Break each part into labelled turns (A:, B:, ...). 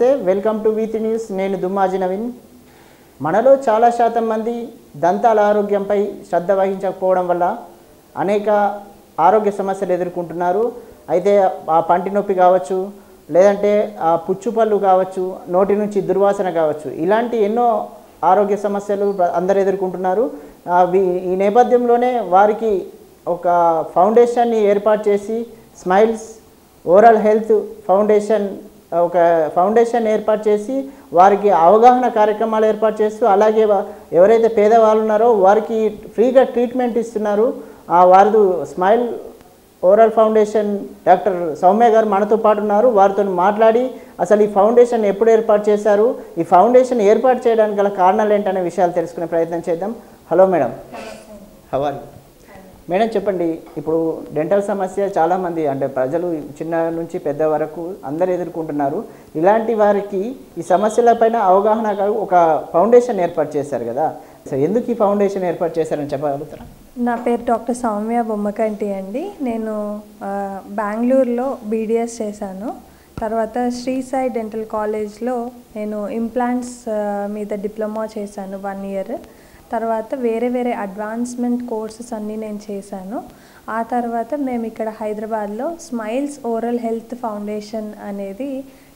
A: నమస్తే, welcome to Vithi news. నేను దుమ్మాజి నవీన్. మనలో చాలా శాతం మంది దంతాల ఆరోగ్యంపై శ్రద్ధ వహించకపోవడం వల్ల అనేక ఆరోగ్య సమస్యలు ఎదుర్కొంటున్నారు. అయితే ఆ పంటి నొప్పి కావచ్చు, లేదంటే ఆ పుచ్చుపళ్ళు కావచ్చు, నోటి నుంచి దుర్వాసన కావచ్చు, ఇలాంటి ఎన్నో ఆరోగ్య సమస్యలు అందరు ఎదుర్కొంటున్నారు. ఈ నేపథ్యంలోనే వారికి ఒక ఫౌండేషన్ని ఏర్పాటు చేసి స్మైల్స్ ఓరల్ హెల్త్ ఫౌండేషన్ ఒక ఫౌండేషన్ ఏర్పాటు చేసి వారికి అవగాహన కార్యక్రమాలు ఏర్పాటు చేస్తూ, అలాగే ఎవరైతే పేదవాళ్ళు ఉన్నారో వారికి ఫ్రీగా ట్రీట్మెంట్ ఇస్తున్నారు. వారు smile oral foundation doctor Soumya గారు మనతో పాటు ఉన్నారు. వారితో మాట్లాడి అసలు ఈ ఫౌండేషన్ ఎప్పుడు ఏర్పాటు చేశారు, ఈ ఫౌండేషన్ ఏర్పాటు చేయడానికి గల కారణాలు ఏంటనే విషయాలు తెలుసుకునే ప్రయత్నం చేద్దాం. Hello madam, how are you? Madam చెప్పండి, ఇప్పుడు డెంటల్ సమస్య చాలామంది అంటే ప్రజలు చిన్న నుంచి పెద్ద వరకు అందరు ఎదుర్కొంటున్నారు. ఇలాంటి వారికి ఈ సమస్యలపైన అవగాహన ఒక ఫౌండేషన్ ఏర్పాటు చేశారు కదా, సో ఎందుకు ఈ ఫౌండేషన్ ఏర్పాటు చేశారని చెప్పగలుగుతారా?
B: నా పేరు డాక్టర్ సౌమ్య బొమ్మకంటి అండి. నేను బెంగళూరులో బీడిఎస్ చేశాను. తర్వాత శ్రీ సాయి డెంటల్ కాలేజ్లో నేను ఇంప్లాంట్స్ మీద డిప్లొమా చేశాను 1 ఇయర్. తర్వాత వేరే అడ్వాన్స్మెంట్ కోర్సెస్ అన్నీ నేను చేశాను. ఆ తర్వాత మేము ఇక్కడ హైదరాబాద్లో స్మైల్స్ ఓరల్ హెల్త్ ఫౌండేషన్ అనేది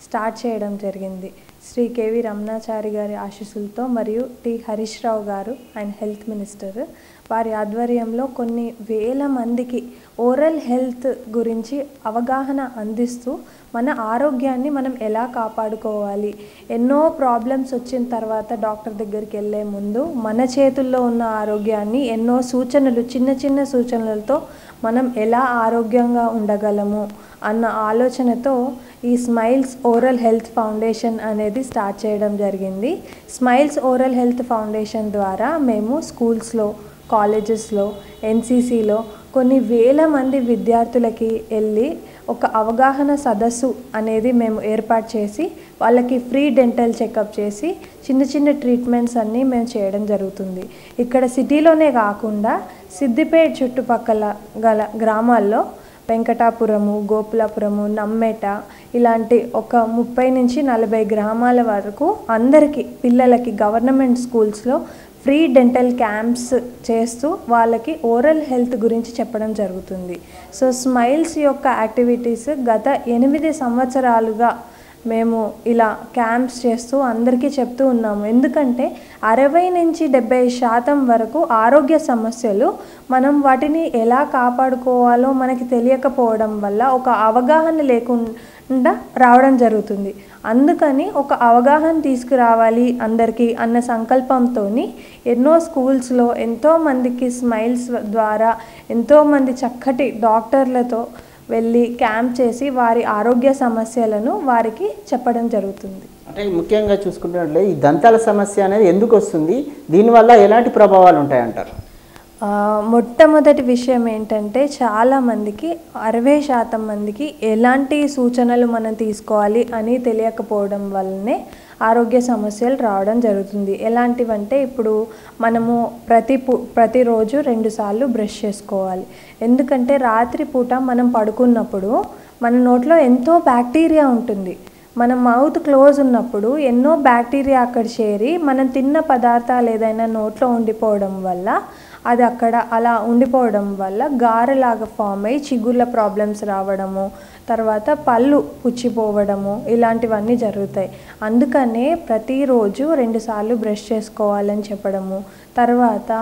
B: స్టార్ట్ చేయడం జరిగింది. శ్రీ కేవి రమణాచారి గారి ఆశీస్సులతో మరియు టి హరీష్ రావు గారు, ఆయన హెల్త్ మినిస్టర్, వారి ఆధ్వర్యంలో కొన్ని వేల మందికి ఓరల్ హెల్త్ గురించి అవగాహన అందిస్తూ మన ఆరోగ్యాన్ని మనం ఎలా కాపాడుకోవాలి, ఎన్నో ప్రాబ్లమ్స్ వచ్చిన తర్వాత డాక్టర్ దగ్గరికి వెళ్ళే ముందు మన చేతుల్లో ఉన్న ఆరోగ్యాన్ని ఎన్నో సూచనలు, చిన్న సూచనలతో మనం ఎలా ఆరోగ్యంగా ఉండగలము అన్న ఆలోచనతో ఈ స్మైల్స్ ఓరల్ హెల్త్ ఫౌండేషన్ అనేది స్టార్ట్ చేయడం జరిగింది. స్మైల్స్ ఓరల్ హెల్త్ ఫౌండేషన్ ద్వారా మేము స్కూల్స్లో, కాలేజెస్లో, ఎన్సీసీలో కొన్ని వేల మంది విద్యార్థులకి వెళ్ళి ఒక అవగాహన సదస్సు అనేది మేము ఏర్పాటు చేసి వాళ్ళకి ఫ్రీ డెంటల్ చెకప్ చేసి చిన్న ట్రీట్మెంట్స్ అన్నీ మేము చేయడం జరుగుతుంది. ఇక్కడ సిటీలోనే కాకుండా సిద్దిపేట చుట్టుపక్కల గల గ్రామాల్లో వెంకటాపురము, గోపులాపురము, నమ్మేట ఇలాంటి ఒక 30 నుంచి 40 గ్రామాల వరకు అందరికీ పిల్లలకి గవర్నమెంట్ స్కూల్స్లో ఫ్రీ డెంటల్ క్యాంప్స్ చేస్తూ వాళ్ళకి ఓరల్ హెల్త్ గురించి చెప్పడం జరుగుతుంది. సో స్మైల్స్ యొక్క యాక్టివిటీస్ గత 8 సంవత్సరాలుగా మేము ఇలా క్యాంప్స్ చేస్తూ అందరికీ చెప్తూ ఉన్నాము. ఎందుకంటే 60 నుంచి 70% వరకు ఆరోగ్య సమస్యలు మనం వాటిని ఎలా కాపాడుకోవాలో మనకి తెలియకపోవడం వల్ల ఒక అవగాహన లేకుండా రావడం జరుగుతుంది. అందుకని ఒక అవగాహన తీసుకురావాలి అందరికీ అన్న సంకల్పంతో ఎన్నో స్కూల్స్లో ఎంతోమందికి స్మైల్స్ ద్వారా ఎంతోమంది చక్కటి డాక్టర్లతో వెళ్ళి క్యాంప్ చేసి వారి ఆరోగ్య సమస్యలను వారికి చెప్పడం జరుగుతుంది.
A: అంటే ముఖ్యంగా చూసుకుంటున్నట్లే ఈ దంతాల సమస్య అనేది ఎందుకు వస్తుంది, దీనివల్ల ఎలాంటి ప్రభావాలు ఉంటాయంటారు?
B: మొట్టమొదటి విషయం ఏంటంటే చాలామందికి 60% మందికి ఎలాంటి సూచనలు మనం తీసుకోవాలి అని తెలియకపోవడం వల్లనే ఆరోగ్య సమస్యలు రావడం జరుగుతుంది. ఎలాంటివంటే ఇప్పుడు మనము ప్రతిరోజు 2 సార్లు బ్రష్ చేసుకోవాలి. ఎందుకంటే రాత్రిపూట మనం పడుకున్నప్పుడు మన నోట్లో ఎంతో బ్యాక్టీరియా ఉంటుంది. మన మౌత్ క్లోజ్ ఉన్నప్పుడు ఎన్నో బ్యాక్టీరియా అక్కడ చేరి మనం తిన్న పదార్థాలు ఏదైనా నోట్లో ఉండిపోవడం వల్ల అది అక్కడ అలా ఉండిపోవడం వల్ల గారెలాగా ఫామ్ అయ్యి చిగుళ్ళ ప్రాబ్లమ్స్ రావడము, తర్వాత పళ్ళు పుచ్చిపోవడము ఇలాంటివన్నీ జరుగుతాయి. అందుకనే ప్రతిరోజు 2 సార్లు బ్రష్ చేసుకోవాలని చెప్పడము. తర్వాత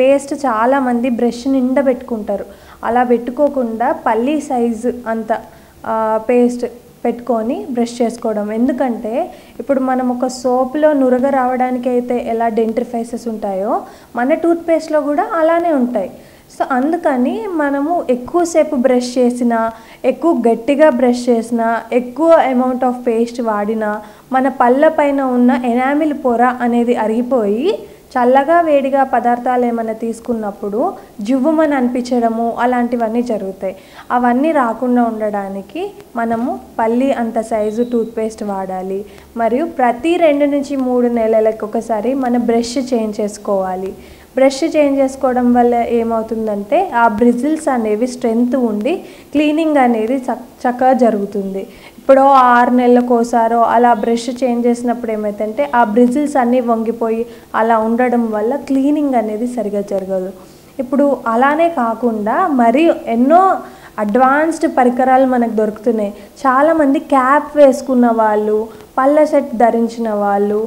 B: పేస్ట్ చాలామంది బ్రష్ నిండా పెట్టుకుంటారు. అలా పెట్టుకోకుండా పల్లి సైజు అంత పేస్ట్ పెట్టుకొని బ్రష్ చేసుకోవడం. ఎందుకంటే ఇప్పుడు మనం ఒక సోప్లో నురగ రావడానికి అయితే ఎలా డెంటిఫైసెస్ ఉంటాయో మన టూత్పేస్ట్లో కూడా అలానే ఉంటాయి. సో అందుకని మనము ఎక్కువసేపు బ్రష్ చేసినా, ఎక్కువ గట్టిగా బ్రష్ చేసినా, ఎక్కువ అమౌంట్ ఆఫ్ పేస్ట్ వాడినా మన పళ్ళ పైన ఉన్న ఎనామిల్ పొర అనేది అరిగిపోయి చల్లగా వేడిగా పదార్థాలు ఏమైనా తీసుకున్నప్పుడు జువ్వుమని అనిపించడము అలాంటివన్నీ జరుగుతాయి. అవన్నీ రాకుండా ఉండడానికి మనము పల్లి అంత సైజు టూత్పేస్ట్ వాడాలి. మరియు ప్రతి 2 నుంచి 3 నెలలకు ఒకసారి మన బ్రష్ చేంజ్ చేసుకోవాలి. బ్రష్ చేంజ్ చేసుకోవడం వల్ల ఏమవుతుందంటే ఆ బ్రిజిల్స్ అనేవి స్ట్రెంగ్త్ ఉండి క్లీనింగ్ అనేది చక్కగా జరుగుతుంది. ఎప్పుడో 6 నెలలకోసారో అలా బ్రష్ చేంజ్ చేసినప్పుడు ఏమైందంటే ఆ బ్రిజిల్స్ అన్నీ వంగిపోయి అలా ఉండడం వల్ల క్లీనింగ్ అనేది సరిగా జరగదు. ఇప్పుడు అలానే కాకుండా మరి ఎన్నో అడ్వాన్స్డ్ పరికరాలు మనకు దొరుకుతున్నాయి. చాలామంది క్యాప్ వేసుకున్న వాళ్ళు, పళ్ళ సెట్ ధరించిన వాళ్ళు,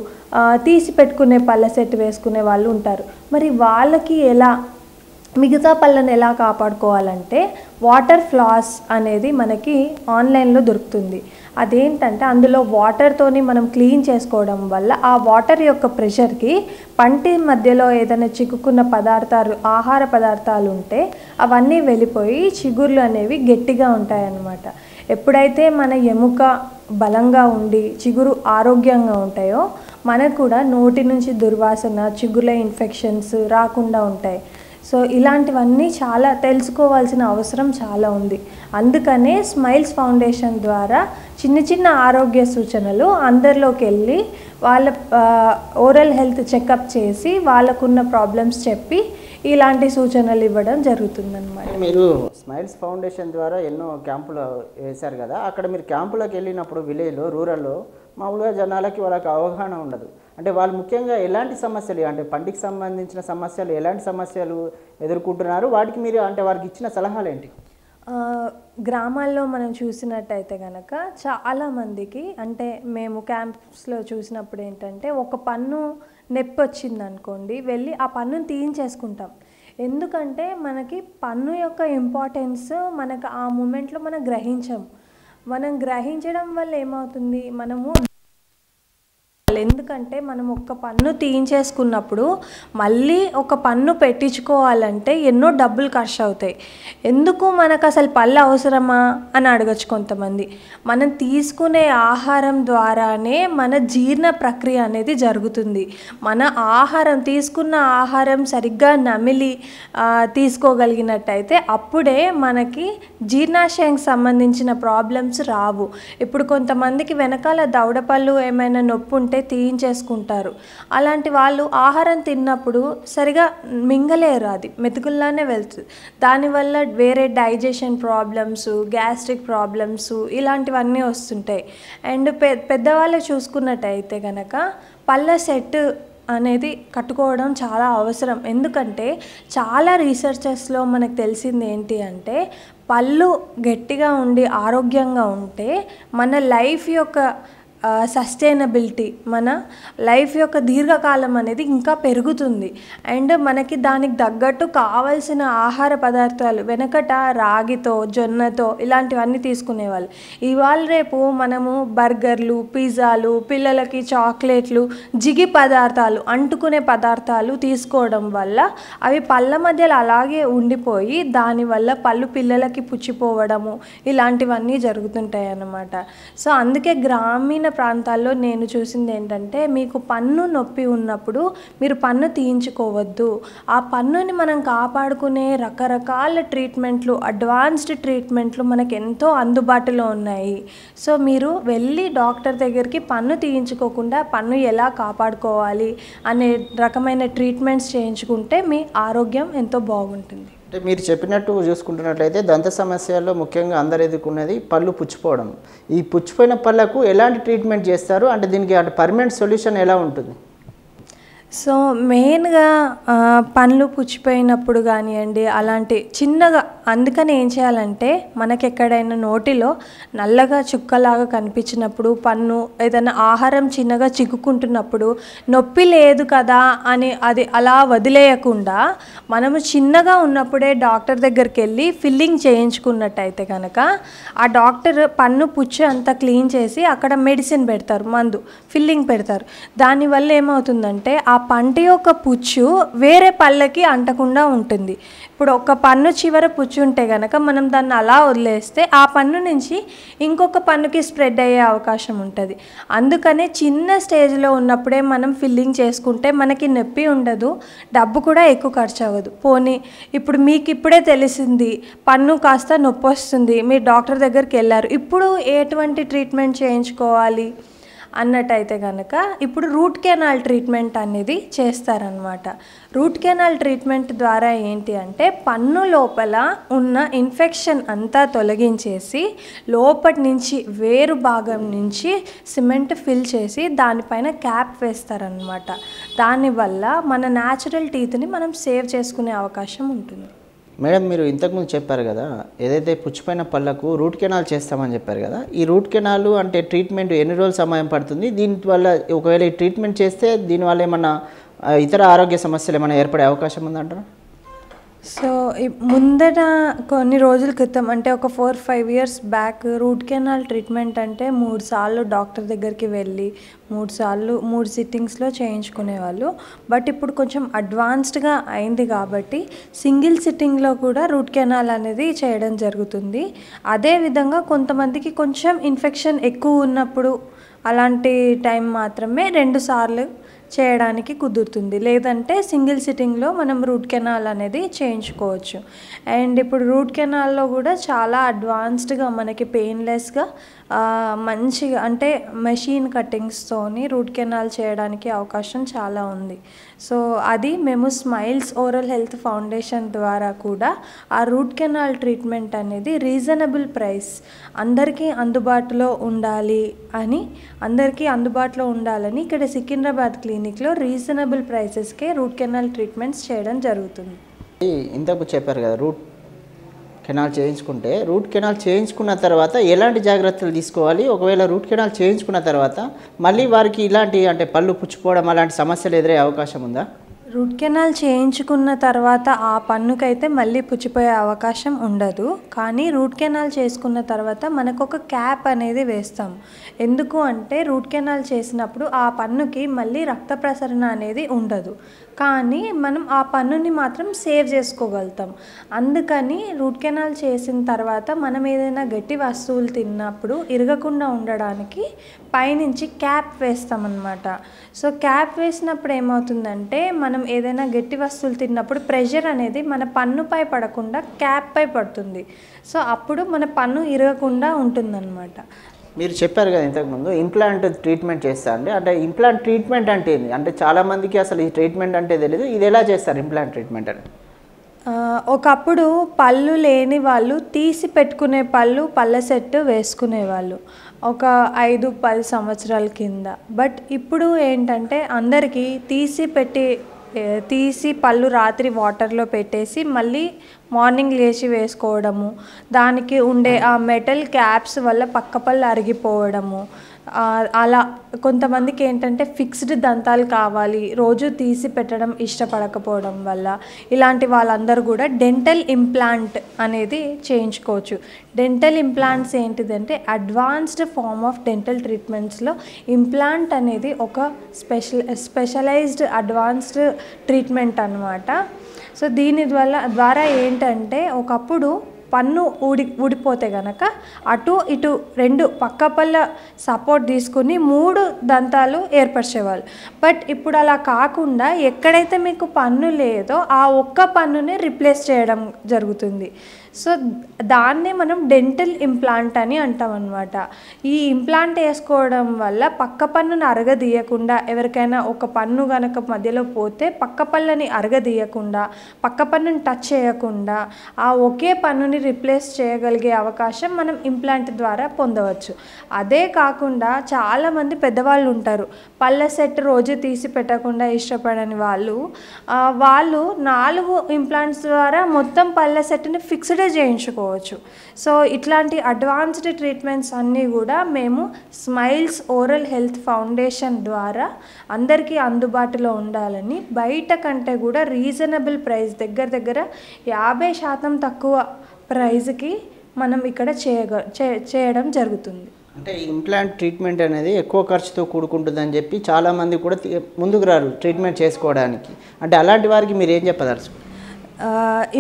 B: తీసి పెట్టుకునే పళ్ళ సెట్ వేసుకునే వాళ్ళు ఉంటారు. మరి వాళ్ళకి ఎలా మిగతా పళ్ళను ఎలా కాపాడుకోవాలంటే వాటర్ ఫ్లాస్ అనేది మనకి ఆన్లైన్లో దొరుకుతుంది. అదేంటంటే అందులో వాటర్తోని మనం క్లీన్ చేసుకోవడం వల్ల ఆ వాటర్ యొక్క ప్రెషర్కి పంటి మధ్యలో ఏదైనా చిక్కుకున్న పదార్థాలు, ఆహార పదార్థాలు ఉంటే అవన్నీ వెళ్ళిపోయి చిగుర్లు అనేవి గట్టిగా ఉంటాయన్నమాట. ఎప్పుడైతే మన ఎముక బలంగా ఉండి చిగురు ఆరోగ్యంగా ఉంటాయో మనకు కూడా నోటి నుంచి దుర్వాసన, చిగుర్ల ఇన్ఫెక్షన్స్ రాకుండా ఉంటాయి. సో ఇలాంటివన్నీ చాలా తెలుసుకోవాల్సిన అవసరం చాలా ఉంది. అందుకనే స్మైల్స్ ఫౌండేషన్ ద్వారా చిన్న చిన్న ఆరోగ్య సూచనలు అందరిలోకి వెళ్ళి వాళ్ళ ఓరల్ హెల్త్ చెకప్ చేసి వాళ్ళకున్న ప్రాబ్లమ్స్ చెప్పి ఇలాంటి సూచనలు ఇవ్వడం జరుగుతుందన్నమాట.
A: మీరు స్మైల్స్ ఫౌండేషన్ ద్వారా ఎన్నో క్యాంపులు వేశారు కదా, అక్కడ మీరు క్యాంపులకు వెళ్ళినప్పుడు విలేజ్లో, రూరల్లో మామూలుగా జనాలకి వాళ్ళకి అవగాహన ఉండదు. అంటే వాళ్ళు ముఖ్యంగా ఎలాంటి సమస్యలు, అంటే పంటికి సంబంధించిన సమస్యలు, ఎలాంటి సమస్యలు ఎదుర్కొంటున్నారు, వాటికి మీరు అంటే వారికి ఇచ్చిన సలహాలు ఏంటి?
B: గ్రామాల్లో మనం చూసినట్టయితే కనుక చాలామందికి, అంటే మేము క్యాంప్స్లో చూసినప్పుడు ఏంటంటే ఒక పన్ను నొప్పి వచ్చింది అనుకోండి, వెళ్ళి ఆ పన్నుని తీయించేసుకుంటాం. ఎందుకంటే మనకి పన్ను యొక్క ఇంపార్టెన్స్ మనకు ఆ మూమెంట్లో మనం గ్రహించం. మనం గ్రహించడం వల్ల ఏమవుతుంది, ఎందుకంటే మనం ఒక్క పన్ను తీయించేసుకున్నప్పుడు మళ్ళీ ఒక పన్ను పెట్టించుకోవాలంటే ఎన్నో డబ్బులు ఖర్చు అవుతాయి. ఎందుకు మనకు అసలు పళ్ళు అవసరమా అని అడగచ్చు కొంతమంది. మనం తీసుకునే ఆహారం ద్వారానే మన జీర్ణ ప్రక్రియ అనేది జరుగుతుంది. మన తీసుకున్న ఆహారం సరిగ్గా నమిలి తీసుకోగలిగినట్టయితే అప్పుడే మనకి జీర్ణాశయానికి సంబంధించిన ప్రాబ్లమ్స్ రావు. ఇప్పుడు కొంతమందికి వెనకాల దవడపళ్ళు ఏమైనా నొప్పి ఉంటే తీయించేసుకుంటారు. అలాంటి వాళ్ళు ఆహారం తిన్నప్పుడు సరిగా మింగలేరు, అది మెతుకుల్లానే వెళ్తుంది. దానివల్ల వేరే డైజెషన్ ప్రాబ్లమ్స్, గ్యాస్ట్రిక్ ప్రాబ్లమ్స్ ఇలాంటివన్నీ వస్తుంటాయి. అండ్ పెద్దవాళ్ళు చూసుకున్నట్టయితే కనుక పళ్ళ సెట్ అనేది కట్టుకోవడం చాలా అవసరం. ఎందుకంటే చాలా రీసెర్చెస్లో మనకు తెలిసింది ఏంటి అంటే పళ్ళు గట్టిగా ఉండి ఆరోగ్యంగా ఉంటే మన లైఫ్ యొక్క సస్టైనబిలిటీ, మన లైఫ్ యొక్క దీర్ఘకాలం అనేది ఇంకా పెరుగుతుంది. అండ్ మనకి దానికి తగ్గట్టు కావాల్సిన ఆహార పదార్థాలు వెనకట రాగితో, జొన్నతో ఇలాంటివన్నీ తీసుకునేవాళ్ళు. ఇవాళ రేపు మనము బర్గర్లు, పిజ్జాలు, పిల్లలకి చాక్లెట్లు, జిగి పదార్థాలు, అంటుకునే పదార్థాలు తీసుకోవడం వల్ల అవి పళ్ళ మధ్యలో అలాగే ఉండిపోయి దానివల్ల పళ్ళు పిల్లలకి పుచ్చిపోవడము ఇలాంటివన్నీ జరుగుతుంటాయి అన్నమాట. సో అందుకే గ్రామీణ ప్రాంతాల్లో నేను చూసింది ఏంటంటే మీకు పన్ను నొప్పి ఉన్నప్పుడు మీరు పన్ను తీయించుకోవద్దు. ఆ పన్నుని మనం కాపాడుకునే రకరకాల ట్రీట్మెంట్లు, అడ్వాన్స్డ్ ట్రీట్మెంట్లు మనకు ఎంతో అందుబాటులో ఉన్నాయి. సో మీరు వెళ్ళి డాక్టర్ దగ్గరికి పన్ను తీయించుకోకుండా పన్ను ఎలా కాపాడుకోవాలి అనే రకమైన ట్రీట్మెంట్స్ చేయించుకుంటే మీ ఆరోగ్యం ఎంతో బాగుంటుంది.
A: అంటే మీరు చెప్పినట్టు చూసుకుంటున్నట్లయితే దంత సమస్యల్లో ముఖ్యంగా అందరు ఎదుర్కొన్నది పళ్ళు పుచ్చిపోవడం. ఈ పుచ్చిపోయిన పళ్ళకు ఎలాంటి ట్రీట్మెంట్ చేస్తారు, అంటే దీనికి అంటే పర్మనెంట్ సొల్యూషన్ ఎలా ఉంటుంది?
B: సో మెయిన్గా పండ్లు పుచ్చిపోయినప్పుడు కానివ్వండి అలాంటి చిన్నగా, అందుకని ఏం చేయాలంటే మనకి ఎక్కడైనా నోటిలో నల్లగా చుక్కలాగా కనిపించినప్పుడు, పన్ను ఏదైనా ఆహారం చిన్నగా చిక్కుకుంటున్నప్పుడు నొప్పి లేదు కదా అని అది అలా వదిలేయకుండా మనము చిన్నగా ఉన్నప్పుడే డాక్టర్ దగ్గరికి వెళ్ళి ఫిల్లింగ్ చేయించుకున్నట్టయితే కనుక ఆ డాక్టర్ పన్ను పుచ్చు అంతా క్లీన్ చేసి అక్కడ మెడిసిన్ పెడతారు, మందు ఫిల్లింగ్ పెడతారు. దానివల్ల ఏమవుతుందంటే ఆ పంటి యొక్క పుచ్చు వేరే పళ్ళకి అంటకుండా ఉంటుంది. ఇప్పుడు ఒక పన్ను చివర పుచ్చు ఉంటే కనుక మనం దాన్ని అలా వదిలేస్తే ఆ పన్ను నుంచి ఇంకొక పన్నుకి స్ప్రెడ్ అయ్యే అవకాశం ఉంటుంది. అందుకనే చిన్న స్టేజ్లో ఉన్నప్పుడే మనం ఫిల్లింగ్ చేసుకుంటే మనకి నొప్పి ఉండదు, డబ్బు కూడా ఎక్కువ ఖర్చు అవ్వదు. పోనీ ఇప్పుడు మీకు ఇప్పుడే తెలిసింది పన్ను కాస్త నొప్పి వస్తుంది, మీరు డాక్టర్ దగ్గరికి వెళ్ళారు, ఇప్పుడు ఎటువంటి ట్రీట్మెంట్ చేయించుకోవాలి అన్నట్టయితే కనుక ఇప్పుడు రూట్ కెనాల్ ట్రీట్మెంట్ అనేది చేస్తారనమాట. రూట్ కెనాల్ ట్రీట్మెంట్ ద్వారా ఏంటి అంటే పన్ను లోపల ఉన్న ఇన్ఫెక్షన్ అంతా తొలగించేసి లోపటి నుంచి వేరు భాగం నుంచి సిమెంట్ ఫిల్ చేసి దానిపైన క్యాప్ వేస్తారనమాట. దానివల్ల మన న్యాచురల్ టీత్ని మనం సేవ్ చేసుకునే అవకాశం ఉంటుంది.
A: మేడం, మీరు ఇంతకుముందు చెప్పారు కదా, ఏదైతే పుచ్చిపోయిన పళ్ళకు రూట్ కెనాల్ చేస్తామని చెప్పారు కదా, ఈ రూట్ కెనాల్ అంటే ట్రీట్మెంట్ ఎన్ని రోజులు సమయం పడుతుంది? దీనివల్ల ఒకవేళ ఈ ట్రీట్మెంట్ చేస్తే దీనివల్ల ఏమన్నా ఇతర ఆరోగ్య సమస్యలు ఏమైనా ఏర్పడే అవకాశం ఉందంటారా?
B: సో ముందట కొన్ని రోజుల క్రితం అంటే ఒక 4-5 years back route canal treatment అంటే 3 సార్లు డాక్టర్ దగ్గరికి వెళ్ళి 3 సిట్టింగ్స్లో చేయించుకునేవాళ్ళు. బట్ ఇప్పుడు కొంచెం అడ్వాన్స్డ్గా అయింది కాబట్టి సింగిల్ సిట్టింగ్లో కూడా రూట్ కెనాల్ అనేది చేయడం జరుగుతుంది. అదేవిధంగా కొంతమందికి కొంచెం ఇన్ఫెక్షన్ ఎక్కువ ఉన్నప్పుడు అలాంటి టైం మాత్రమే 2 సార్లు చేయడానికి కుదురుతుంది. లేదంటే సింగిల్ సిట్టింగ్లో మనం రూట్ కెనాల్ అనేది చేయించుకోవచ్చు. అండ్ ఇప్పుడు రూట్ కెనాల్లో కూడా చాలా అడ్వాన్స్డ్గా మనకి పెయిన్లెస్గా మంచిగా అంటే మెషిన్ కట్టింగ్స్తోని రూట్ కెనాల్ చేయడానికి అవకాశం చాలా ఉంది. సో అది మేము స్మైల్స్ ఓరల్ హెల్త్ ఫౌండేషన్ ద్వారా కూడా ఆ రూట్ కెనాల్ ట్రీట్మెంట్ అనేది రీజనబుల్ ప్రైస్ అందరికీ అందుబాటులో ఉండాలని ఇక్కడ సికింద్రాబాద్ క్లినిక్లో రీజనబుల్ ప్రైసెస్కే రూట్ కెనాల్ ట్రీట్మెంట్స్ చేయడం జరుగుతుంది.
A: ఇంతకు చెప్పారు కదా, రూట్ కెనాల్ చేయించుకున్న తర్వాత ఎలాంటి జాగ్రత్తలు తీసుకోవాలి? ఒకవేళ రూట్ కెనాల్ చేయించుకున్న తర్వాత మళ్ళీ వారికి ఇలాంటి అంటే పళ్ళు పుచ్చిపోవడం అలాంటి సమస్యలు ఎదురయ్యే అవకాశం ఉందా?
B: రూట్ కెనాల్ చేయించుకున్న తర్వాత ఆ పన్నుకైతే మళ్ళీ పుచ్చిపోయే అవకాశం ఉండదు. కానీ రూట్ కెనాల్ చేసుకున్న తర్వాత మనకు ఒక క్యాప్ అనేది వేస్తాం. ఎందుకు అంటే రూట్ కెనాల్ చేసినప్పుడు ఆ పన్నుకి మళ్ళీ రక్త ప్రసరణ అనేది ఉండదు, కానీ మనం ఆ పన్నుని మాత్రం సేవ్ చేసుకోగలుగుతాం. అందుకని రూట్ కెనాల్ చేసిన తర్వాత మనం ఏదైనా గట్టి వస్తువులు తిన్నప్పుడు ఇరగకుండా ఉండడానికి పైనుంచి క్యాప్ వేస్తామన్నమాట. సో క్యాప్ వేసినప్పుడు ఏమవుతుందంటే మనం ఏదైనా గట్టి వస్తువులు తిన్నప్పుడు ప్రెషర్ అనేది మన పన్నుపై పడకుండా క్యాప్పై పడుతుంది. సో అప్పుడు మన పన్ను ఇరగకుండా ఉంటుందన్నమాట.
A: మీరు చెప్పారు కదా ఇంతకుముందు ఇంప్లాంట్ ట్రీట్మెంట్ చేస్తా అంటే ఇంప్లాంట్ ట్రీట్మెంట్ అంటే ఏంటి? అంటే చాలామందికి అసలు ఈ ట్రీట్మెంట్ అంటే తెలియదు. ఇది ఎలా చేస్తారు ఇంప్లాంట్ ట్రీట్మెంట్ అని?
B: ఒకప్పుడు పళ్ళు లేని వాళ్ళు తీసి పెట్టుకునే పళ్ళ సెట్ వేసుకునేవాళ్ళు ఒక 5-10 సంవత్సరాల కింద. బట్ ఇప్పుడు ఏంటంటే అందరికీ తీసి పళ్ళు రాత్రి వాటర్లో పెట్టేసి మళ్ళీ మార్నింగ్ లేచి వేసుకోవడము, దానికి ఉండే ఆ మెటల్ క్యాప్స్ వల్ల పక్క పళ్ళు అరిగిపోవడము, అలా కొంతమందికి ఏంటంటే ఫిక్స్డ్ దంతాలు కావాలి, రోజు తీసి పెట్టడం ఇష్టపడకపోవడం వల్ల ఇలాంటి వాళ్ళందరూ కూడా డెంటల్ ఇంప్లాంట్ అనేది చేయించుకోవచ్చు. డెంటల్ ఇంప్లాంట్స్ ఏంటిదంటే అడ్వాన్స్డ్ ఫార్మ్ ఆఫ్ డెంటల్ ట్రీట్మెంట్స్లో ఇంప్లాంట్ అనేది ఒక స్పెషలైజ్డ్ అడ్వాన్స్డ్ ట్రీట్మెంట్ అన్నమాట. సో దీని ద్వారా ఏంటంటే ఒకప్పుడు పన్ను ఊడిపోతే కనుక అటు ఇటు 2 పక్క పళ్ళ సపోర్ట్ తీసుకుని 3 దంతాలు ఏర్పరిచేవాళ్ళు. బట్ ఇప్పుడు అలా కాకుండా ఎక్కడైతే మీకు పన్ను లేదో ఆ ఒక్క పన్నుని రిప్లేస్ చేయడం జరుగుతుంది. సో దాన్నే మనం డెంటల్ ఇంప్లాంట్ అని అంటాం అన్నమాట. ఈ ఇంప్లాంట్ వేసుకోవడం వల్ల పక్క పన్నును అరగదీయకుండా, ఎవరికైనా ఒక పన్ను కనుక మధ్యలో పోతే పక్క పళ్ళని అరగదీయకుండా, పక్క పన్నుని టచ్ చేయకుండా ఆ ఒకే పన్నుని రిప్లేస్ చేయగలిగే అవకాశం మనం ఇంప్లాంట్ ద్వారా పొందవచ్చు. అదే కాకుండా చాలామంది పెద్దవాళ్ళు ఉంటారు, పళ్ళ సెట్ రోజు తీసి పెట్టకుండా ఇష్టపడని వాళ్ళు 4 ఇంప్లాంట్స్ ద్వారా మొత్తం పళ్ళ సెట్ని ఫిక్స్డ్ చేయించుకోవచ్చు. సో ఇట్లాంటి అడ్వాన్స్డ్ ట్రీట్మెంట్స్ అన్నీ కూడా మేము స్మైల్స్ ఓరల్ హెల్త్ ఫౌండేషన్ ద్వారా అందరికీ అందుబాటులో ఉండాలని బయట కంటే కూడా రీజనబుల్ ప్రైస్ దగ్గర 50% తక్కువ ప్రైజ్కి మనం ఇక్కడ చేయడం జరుగుతుంది.
A: అంటే ఇంప్లాంట్ ట్రీట్మెంట్ అనేది ఎక్కువ ఖర్చుతో కూడుకుంటుందని చెప్పి చాలామంది కూడా ముందుకు రారు ట్రీట్మెంట్ చేసుకోవడానికి. అంటే అలాంటి వారికి మీరు ఏం చెప్పదలుచుకుంటారు?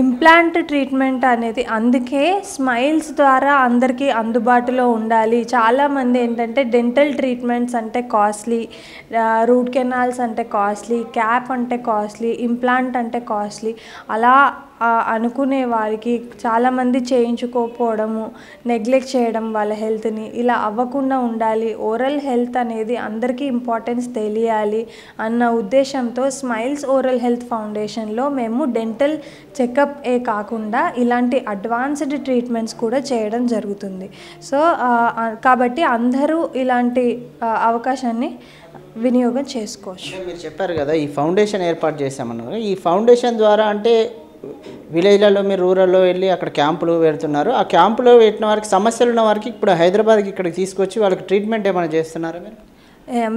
B: ఇంప్లాంట్ ట్రీట్మెంట్ అనేది అందుకే స్మైల్స్ ద్వారా అందరికీ అందుబాటులో ఉండాలి. చాలామంది ఏంటంటే డెంటల్ ట్రీట్మెంట్స్ అంటే కాస్ట్లీ, రూట్ కెనాల్స్ అంటే కాస్ట్లీ, క్యాప్ అంటే కాస్ట్లీ, ఇంప్లాంట్ అంటే కాస్ట్లీ అలా అనుకునే వారికి చాలామంది చేయించుకోకపోవడము, నెగ్లెక్ట్ చేయడం వాళ్ళ హెల్త్ని, ఇలా అవ్వకుండా ఉండాలి. ఓరల్ హెల్త్ అనేది అందరికీ ఇంపార్టెన్స్ తెలియాలి అన్న ఉద్దేశంతో స్మైల్స్ ఓరల్ హెల్త్ ఫౌండేషన్లో మేము డెంటల్ చెకప్ కాకుండా ఇలాంటి అడ్వాన్స్డ్ ట్రీట్మెంట్స్ కూడా చేయడం జరుగుతుంది. సో కాబట్టి అందరూ ఇలాంటి అవకాశాన్ని వినియోగం చేసుకోవచ్చు.
A: మీరు చెప్పారు కదా ఈ ఫౌండేషన్ ఏర్పాటు చేశామన్నారు. ఈ ఫౌండేషన్ ద్వారా అంటే విలేజ్లలో మీరు రూరల్లో వెళ్ళి అక్కడ క్యాంపులు పెడుతున్నారు. ఆ క్యాంపులో పెట్టిన వారికి సమస్యలు ఉన్న వారికి ఇప్పుడు హైదరాబాద్కి ఇక్కడికి తీసుకొచ్చి వాళ్ళకి ట్రీట్మెంట్ ఏమైనా చేస్తున్నారా మీరు?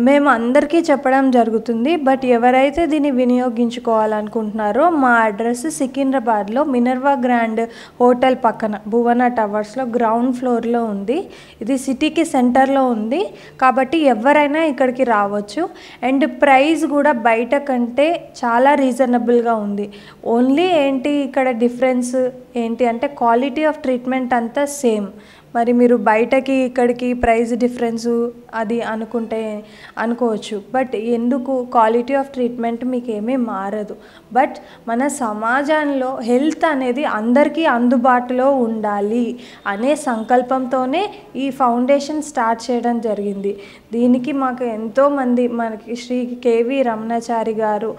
B: మేము అందరికీ చెప్పడం జరుగుతుంది. బట్ ఎవరైతే దీన్ని వినియోగించుకోవాలనుకుంటున్నారో మా అడ్రస్ సికింద్రాబాద్లో మినర్వా గ్రాండ్ హోటల్ పక్కన భువన టవర్స్లో గ్రౌండ్ ఫ్లోర్లో ఉంది. ఇది సిటీకి సెంటర్లో ఉంది కాబట్టి ఎవరైనా ఇక్కడికి రావచ్చు. అండ్ ప్రైస్ కూడా బయట కంటే చాలా రీజనబుల్గా ఉంది. ఓన్లీ ఏంటి ఇక్కడ డిఫరెన్స్ ఏంటి అంటే క్వాలిటీ ఆఫ్ ట్రీట్మెంట్ అంతా సేమ్. మరి మీరు బయటకి ఇక్కడికి ప్రైస్ డిఫరెన్సు అది అనుకోవచ్చు. బట్ ఎందుకు క్వాలిటీ ఆఫ్ ట్రీట్మెంట్ మీకు ఏమీ మారదు. బట్ మన సమాజంలో హెల్త్ అనేది అందరికీ అందుబాటులో ఉండాలి అనే సంకల్పంతోనే ఈ ఫౌండేషన్ స్టార్ట్ చేయడం జరిగింది. దీనికి మాకు ఎంతోమంది మనకి శ్రీ కేవి రమణాచారి గారు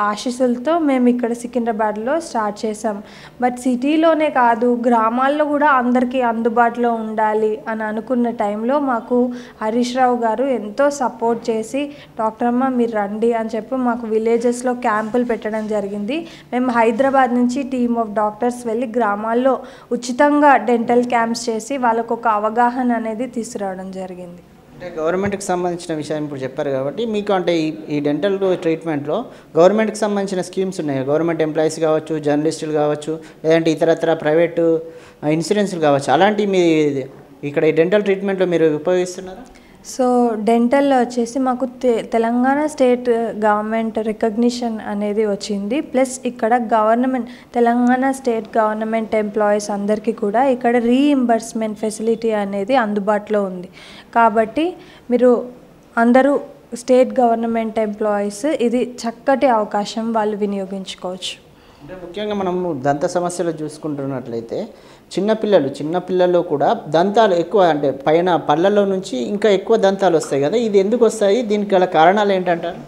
B: ఆశీస్సులతో మేము ఇక్కడ సికింద్రాబాద్లో స్టార్ట్ చేసాం. బట్ సిటీలోనే కాదు గ్రామాల్లో కూడా అందరికీ అందుబాటులో ఉండాలి అని అనుకున్న టైంలో మాకు హరీష్ రావు గారు ఎంతో సపోర్ట్ చేసి డాక్టర్ అమ్మ మీరు రండి అని చెప్పి మాకు విలేజెస్లో క్యాంపులు పెట్టడం జరిగింది. మేము హైదరాబాద్ నుంచి టీమ్ ఆఫ్ డాక్టర్స్ వెళ్ళి గ్రామాల్లో ఉచితంగా డెంటల్ క్యాంప్స్ చేసి వాళ్ళకు ఒక అవగాహన అనేది తీసుకురావడం జరిగింది.
A: అంటే గవర్నమెంట్కి సంబంధించిన విషయం ఇప్పుడు చెప్పారు కాబట్టి మీకు అంటే ఈ డెంటల్ ట్రీట్మెంట్లో గవర్నమెంట్కి సంబంధించిన స్కీమ్స్ ఉన్నాయి. గవర్నమెంట్ ఎంప్లాయీస్ కావచ్చు, జర్నలిస్టులు కావచ్చు, లేదంటే ఇతరత్ర ప్రైవేటు ఇన్సూరెన్స్లు కావచ్చు, అలాంటివి మీ ఇక్కడ ఈ డెంటల్ ట్రీట్మెంట్లో మీరు ఉపయోగిస్తున్నారా?
B: సో డెంటల్లో వచ్చేసి మాకు తెలంగాణ స్టేట్ గవర్నమెంట్ రికగ్నిషన్ అనేది వచ్చింది. ప్లస్ ఇక్కడ government Telangana state government employees అందరికీ కూడా ఇక్కడ రీఇంబర్స్మెంట్ ఫెసిలిటీ అనేది అందుబాటులో ఉంది. కాబట్టి మీరు అందరూ స్టేట్ గవర్నమెంట్ ఎంప్లాయీస్ ఇది చక్కటి అవకాశం వాళ్ళు వినియోగించుకోవచ్చు.
A: అంటే ముఖ్యంగా మనము దంత సమస్యలు చూసుకుంటున్నట్లయితే చిన్నపిల్లల్లో కూడా దంతాలు ఎక్కువ అంటే పైన పళ్ళల్లో నుంచి ఇంకా ఎక్కువ దంతాలు వస్తాయి కదా, ఇది ఎందుకు వస్తాయి? దీనికి గల కారణాలు ఏంటంటారు?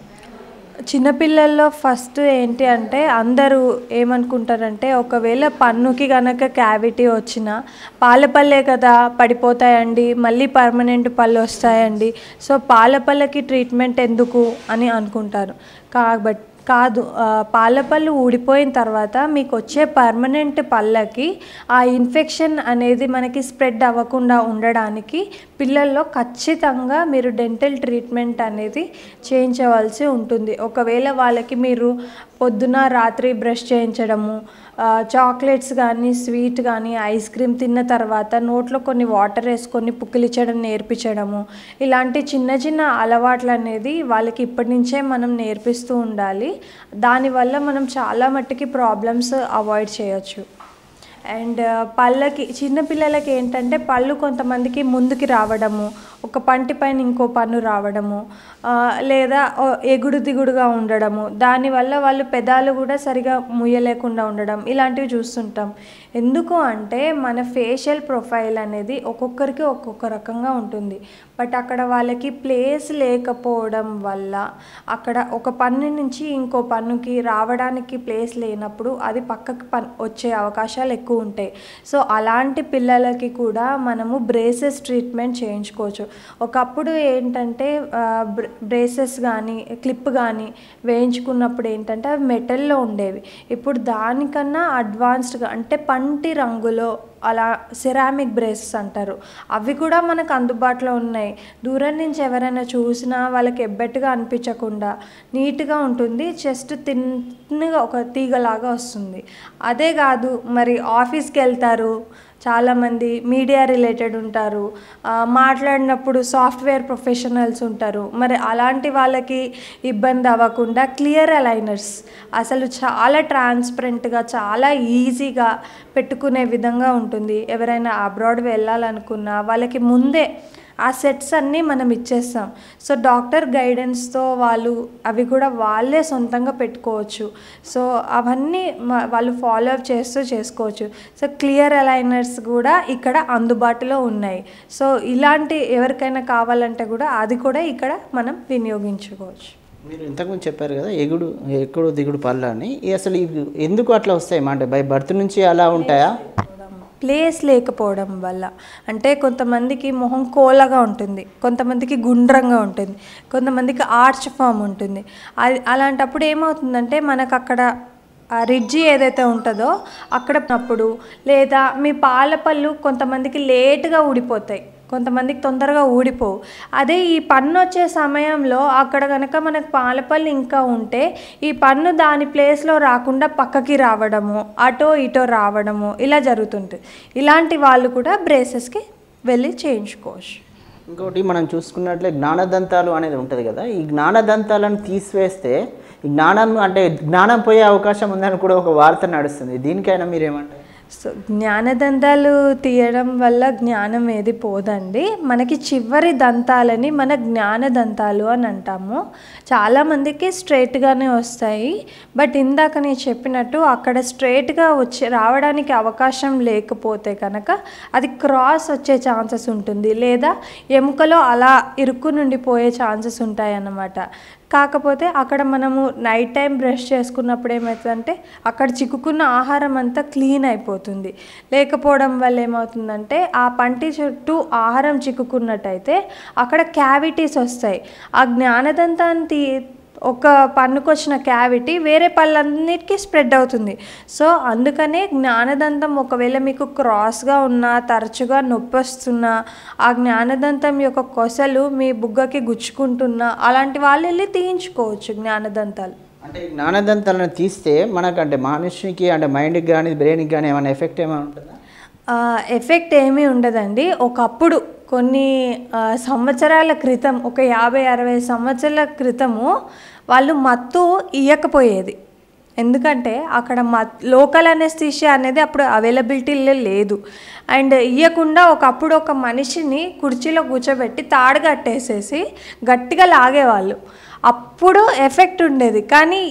B: చిన్నపిల్లల్లో ఫస్ట్ ఏంటి అంటే అందరూ ఏమనుకుంటారంటే ఒకవేళ పన్నుకి కనుక క్యావిటీ వచ్చినా పాలపల్లే కదా పడిపోతాయండి, మళ్ళీ పర్మనెంట్ పళ్ళు వస్తాయండి, సో పాలపల్లకి ట్రీట్మెంట్ ఎందుకు అని అనుకుంటారు. కాదు, పాలపళ్ళు ఊడిపోయిన తర్వాత మీకు వచ్చే పర్మనెంట్ పళ్ళకి ఆ ఇన్ఫెక్షన్ అనేది మనకి స్ప్రెడ్ అవ్వకుండా ఉండడానికి పిల్లల్లో ఖచ్చితంగా మీరు డెంటల్ ట్రీట్మెంట్ అనేది చేయించవలసి ఉంటుంది. ఒకవేళ వాళ్ళకి మీరు పొద్దున రాత్రి బ్రష్ చేయించడము, చాక్లెట్స్ కానీ స్వీట్ కానీ ఐస్ క్రీమ్ తిన్న తర్వాత నోట్లో కొన్ని వాటర్ వేసుకొని పుక్కిలించడం నేర్పించడము, ఇలాంటి చిన్న చిన్న అలవాట్లు అనేది వాళ్ళకి ఇప్పటి నుంచే మనం నేర్పిస్తూ ఉండాలి. దానివల్ల మనం చాలా మట్టుకి ప్రాబ్లమ్స్ అవాయిడ్ చేయొచ్చు. అండ్ పళ్ళకి చిన్నపిల్లలకి ఏంటంటే పళ్ళు కొంతమందికి ముందుకి రావడము, ఒక పంటి పైన ఇంకో పన్ను రావడము, లేదా ఎగుడు దిగుడుగా ఉండడము, దానివల్ల వాళ్ళు పెదాలు కూడా సరిగా ముయ్యలేకుండా ఉండడం ఇలాంటివి చూస్తుంటాం. ఎందుకు అంటే మన ఫేషియల్ ప్రొఫైల్ అనేది ఒక్కొక్కరికి ఒక్కొక్క రకంగా ఉంటుంది. బట్ అక్కడ వాళ్ళకి ప్లేస్ లేకపోవడం వల్ల అక్కడ ఒక పన్ను నుంచి ఇంకో పన్నుకి రావడానికి ప్లేస్ లేనప్పుడు అది పక్కకి వచ్చే అవకాశాలు ఎక్కువ ఉంటాయి. సో అలాంటి పిల్లలకి కూడా మనము బ్రేసెస్ ట్రీట్మెంట్ చేయించుకోవచ్చు. ఒకప్పుడు ఏంటంటే బ్రేసెస్ కానీ క్లిప్ కానీ వేయించుకున్నప్పుడు ఏంటంటే అవి మెటల్లో ఉండేవి. ఇప్పుడు దానికన్నా అడ్వాన్స్డ్గా అంటే పంటి రంగులో అలా సిరామిక్ బ్రేసెస్ అంటారు, అవి కూడా మనకు అందుబాటులో ఉన్నాయి. దూరం నుంచి ఎవరైనా చూసినా వాళ్ళకి ఎబ్బెట్టుగా అనిపించకుండా నీట్గా ఉంటుంది, చెస్ట్ తిన్నగా ఒక తీగలాగా వస్తుంది. అదే కాదు మరి ఆఫీస్కి వెళ్తారు, చాలామంది మీడియా రిలేటెడ్ ఉంటారు, మాట్లాడినప్పుడు సాఫ్ట్వేర్ ప్రొఫెషనల్స్ ఉంటారు. మరి అలాంటి వాళ్ళకి ఇబ్బంది అవ్వకుండా క్లియర్ అలైనర్స్ అసలు చాలా ట్రాన్స్పరెంట్గా చాలా ఈజీగా పెట్టుకునే విధంగా ఉంటుంది. ఎవరైనా అబ్రాడ్ వెళ్ళాలనుకున్నా వాళ్ళకి ముందే ఆ సెట్స్ అన్నీ మనం ఇచ్చేస్తాం. సో డాక్టర్ గైడెన్స్తో వాళ్ళు అవి కూడా వాళ్ళే సొంతంగా పెట్టుకోవచ్చు. సో అవన్నీ వాళ్ళు ఫాలో అప్ చేస్తూ చేసుకోవచ్చు. సో క్లియర్ అలైనర్స్ కూడా ఇక్కడ అందుబాటులో ఉన్నాయి. సో ఇలాంటి ఎవరికైనా కావాలంటే కూడా అది కూడా ఇక్కడ మనం వినియోగించుకోవచ్చు.
A: మీరు ఇంతకుముందు చెప్పారు కదా ఎక్కుడు దిగుడు పళ్ళు అని, అసలు ఇవి ఎందుకు అట్లా వస్తాయి? అంటే బై బర్త్ నుంచి అలా ఉంటాయా?
B: ప్లేస్ లేకపోవడం వల్ల. అంటే కొంతమందికి మొహం కోలగా ఉంటుంది, కొంతమందికి గుండ్రంగా ఉంటుంది, కొంతమందికి ఆర్చ్ ఫామ్ ఉంటుంది. అలాంటప్పుడు ఏమవుతుందంటే మనకు అక్కడ రిడ్జి ఏదైతే ఉంటుందో అక్కడ లేదా మీ పాల పళ్ళు కొంతమందికి లేటుగా ఊడిపోతాయి, కొంతమందికి తొందరగా ఊడిపోవు. అదే ఈ పన్ను వచ్చే సమయంలో అక్కడ కనుక మనకు పాలపళ్ళు ఇంకా ఉంటే ఈ పన్ను దాని ప్లేస్లో రాకుండా పక్కకి రావడము, అటో ఇటో రావడము ఇలా జరుగుతుంటుంది. ఇలాంటి వాళ్ళు కూడా బ్రేసెస్కి వెళ్ళి చేయించుకోవచ్చు.
A: ఇంకోటి మనం చూసుకున్నట్లే జ్ఞానదంతాలు అనేది ఉంటుంది కదా, ఈ జ్ఞానదంతాలను తీసివేస్తే ఈ జ్ఞానం పోయే అవకాశం ఉందని కూడా ఒక వార్త నడుస్తుంది. దీనికైనా మీరేమంటారు?
B: సో జ్ఞానదంతాలు తీయడం వల్ల జ్ఞానం ఏది పోదండి. మనకి చివరి దంతాలని మన జ్ఞానదంతాలు అని అంటాము. చాలామందికి స్ట్రైట్గానే వస్తాయి. బట్ ఇందాక నేను చెప్పినట్టు అక్కడ స్ట్రైట్గా రావడానికి అవకాశం లేకపోతే కనుక అది క్రాస్ వచ్చే ఛాన్సెస్ ఉంటుంది, లేదా ఎముకలో అలా ఇరుక్కు నుండి పోయే ఛాన్సెస్ ఉంటాయి అన్నమాట. కాకపోతే అక్కడ మనము నైట్ టైం బ్రష్ చేసుకున్నప్పుడు ఏమవుతుందంటే అక్కడ చిక్కుకున్న ఆహారం అంతా క్లీన్ అయిపోతుంది. లేకపోవడం వల్ల ఏమవుతుందంటే ఆ పంటి చుట్టూ ఆహారం చిక్కుకున్నట్టయితే అక్కడ క్యావిటీస్ వస్తాయి. ఆ జ్ఞానదంతాన్ని ఒక పన్నుకొచ్చిన క్యావిటీ వేరే పళ్ళన్నిటికీ స్ప్రెడ్ అవుతుంది. సో అందుకనే జ్ఞానదంతం ఒకవేళ మీకు క్రాస్గా ఉన్నా, తరచుగా నొప్పి వస్తున్నా, ఆ జ్ఞానదంతం యొక్క కొసలు మీ బుగ్గకి గుచ్చుకుంటున్నా అలాంటి వాళ్ళు వెళ్ళి తీయించుకోవచ్చు జ్ఞానదంతాలు.
A: అంటే జ్ఞానదంతాలను తీస్తే మనకంటే మనిషికి అంటే మైండ్కి కానీ బ్రెయిన్కి కానీ ఏమైనా ఎఫెక్ట్ ఏమైనా ఉంటుందా?
B: ఎఫెక్ట్ ఏమీ ఉండదండి. ఒకప్పుడు కొన్ని సంవత్సరాల క్రితం, ఒక 50-60 సంవత్సరాల క్రితము వాళ్ళు మత్తు ఇవ్వకపోయేది. ఎందుకంటే అక్కడ లోకల్ అనెస్థీషియా అనేది అప్పుడు అవైలబిలిటీలో లేదు. అండ్ ఇవ్వకుండా ఒకప్పుడు ఒక మనిషిని కుర్చీలో కూర్చోబెట్టి తాడు కట్టేసేసి గట్టిగా లాగేవాళ్ళు. అప్పుడు ఎఫెక్ట్ ఉండేది. కానీ